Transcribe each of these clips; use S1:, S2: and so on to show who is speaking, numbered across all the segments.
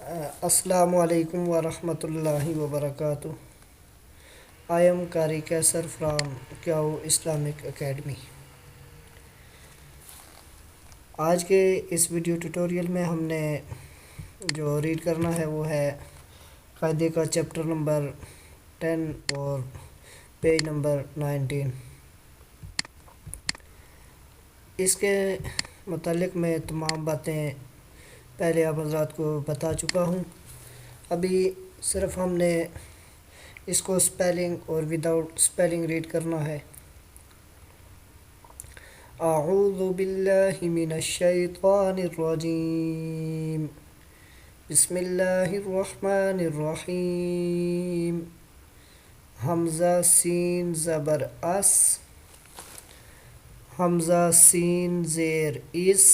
S1: السلام علیکم ورحمۃ اللہ وبرکاتہ. آئی ایم قاری کیسر فرام کیاؤ اسلامک اکیڈمی. آج کے اس ویڈیو ٹیوٹوریل میں ہم نے جو ریڈ کرنا ہے وہ ہے قاعدے کا چیپٹر نمبر 10 اور پیج نمبر 19. اس کے متعلق میں تمام باتیں پہلے آپ حضرات کو بتا چکا ہوں. ابھی صرف ہم نے اس کو سپیلنگ اور وداؤٹ سپیلنگ ریڈ کرنا ہے. اعوذ باللہ من الشیطان الرجیم. بسم اللہ الرحمن الرحیم. حمزہ سین زبر اس، حمزہ سین زیر اس،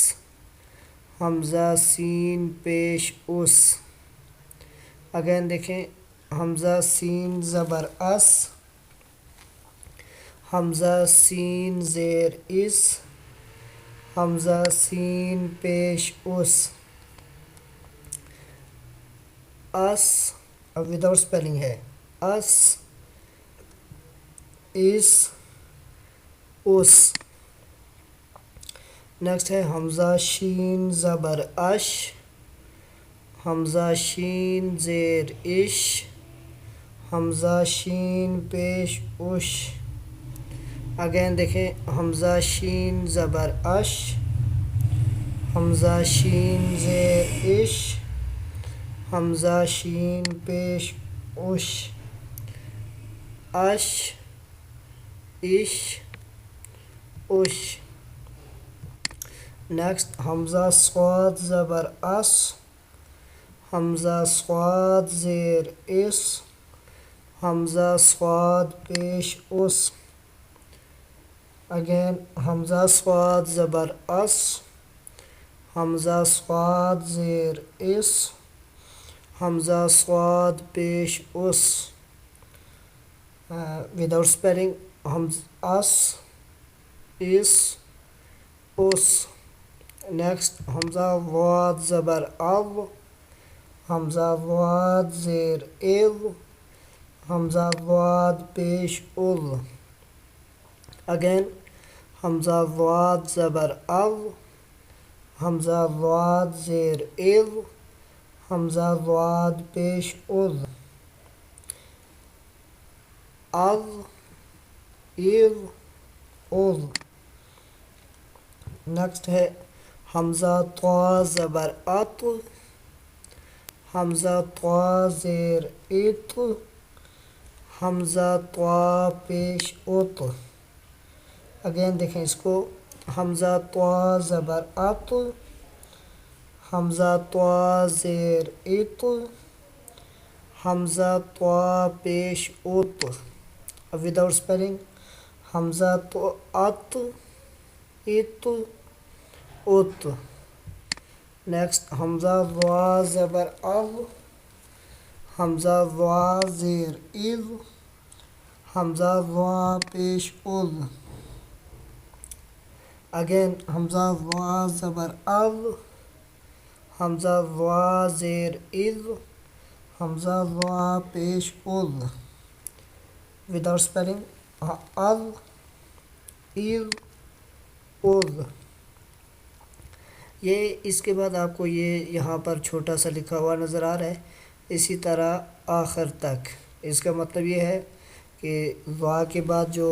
S1: حمزہ سین پیش اس. اگین دیکھیں، حمزہ سین زبر اس، حمزہ سین زیر اس، حمزہ سین پیش اس. اس اب وداؤٹ سپیلنگ ہے. اس، اس، اس. نیکسٹ ہے حمزہ شین زبر اش، حمزہ شین زیر اش، حمزہ شین پیش اش. اگین دیکھیں، حمزہ شین زبر اش، حمزہ شین زیر اش، حمزہ شین پیش اش. اش، اش، اش. نیکسٹ حمزہ صاد زبر اس، حمزہ صاد زیر اس، حمزہ صاد پیش اس. اگین حمزہ صاد زبر اس، حمزہ صاد زیر اس، حمزہ صاد پیش اس. وداؤٹ سپیلنگ اس، اس، اس. نیکسٹ حمزہ واد زبر او، حمزہ واد زیر او، حمزہ واد پیش ال. اگین حمزہ واد زبر او، حمزہ واد زیر او، حمزہ واد پیش ال. او، او، ال. نیکسٹ ہے حمزہ طا زبر ات، حمزہ طا زیر ات، حمزہ طا پیش ات. اگین دیکھیں اس کو، حمزہ طا زبر ات، حمزہ طا زیر ات، حمزہ طا پیش ات. اب وداؤٹ سپیلنگ حمزہ ات، ات، ات. نیکسٹ حمزہ وا زبر او، حمزہ وا زیر او، حمزہ وا پیش ال. اگین حمزہ وا زبر او، حمزہ وا زیر او، حمزہ وا پیش ال. وداؤٹ سپیلنگ ال، ال، ال. یہ اس کے بعد آپ کو یہ یہاں پر چھوٹا سا لکھا ہوا نظر آ رہا ہے، اسی طرح آخر تک. اس کا مطلب یہ ہے کہ وا کے بعد جو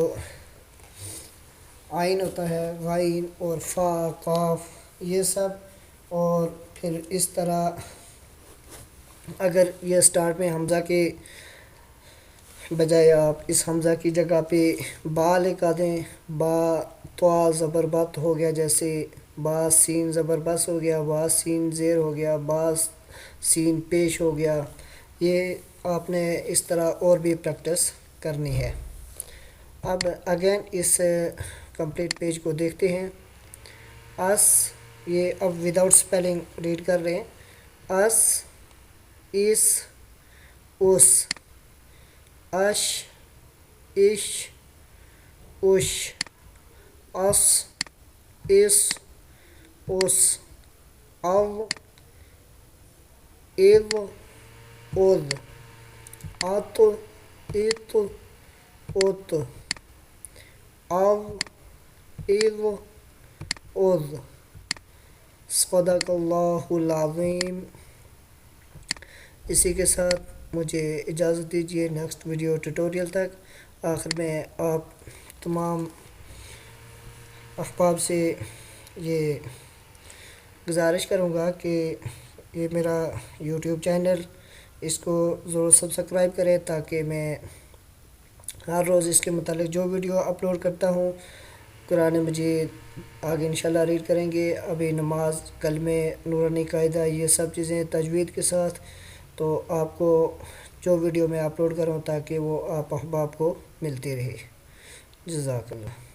S1: عین ہوتا ہے، غین اور فا، قاف، یہ سب. اور پھر اس طرح اگر یہ سٹارٹ میں حمزہ کے بجائے آپ اس حمزہ کی جگہ پہ با لگا دیں، با طا زبر بت ہو گیا، جیسے با سین زبر بس ہو گیا، با سین زیر ہو گیا، با سین پیش ہو گیا. یہ آپ نے اس طرح اور بھی پریکٹس کرنی ہے. اب اگین اس کمپلیٹ پیج کو دیکھتے ہیں. اس، یہ اب وداؤٹ سپیلنگ ریڈ کر رہے ہیں. اس، اس، اس، اش، اش، اش، اس، اس، اس. او، اذ اذ ات ات ات اذ اذ اذ صدق اللہ العظیم۔ اسی کے ساتھ مجھے اجازت دیجیے نیکسٹ ویڈیو ٹیوٹوریل تک۔ آخر میں آپ تمام احباب سے یہ گزارش کروں گا کہ یہ میرا یوٹیوب چینل، اس کو ضرور سبسکرائب کریں تاکہ میں ہر روز اس کے متعلق جو ویڈیو اپلوڈ کرتا ہوں قرآن مجید آگے انشاءاللہ ریڈ کریں گے۔ ابھی نماز، کلمے، نورانی قاعدہ، یہ سب چیزیں تجوید کے ساتھ، تو آپ کو جو ویڈیو میں اپلوڈ کروں تاکہ وہ آپ احباب کو ملتی رہے۔ جزاک اللہ۔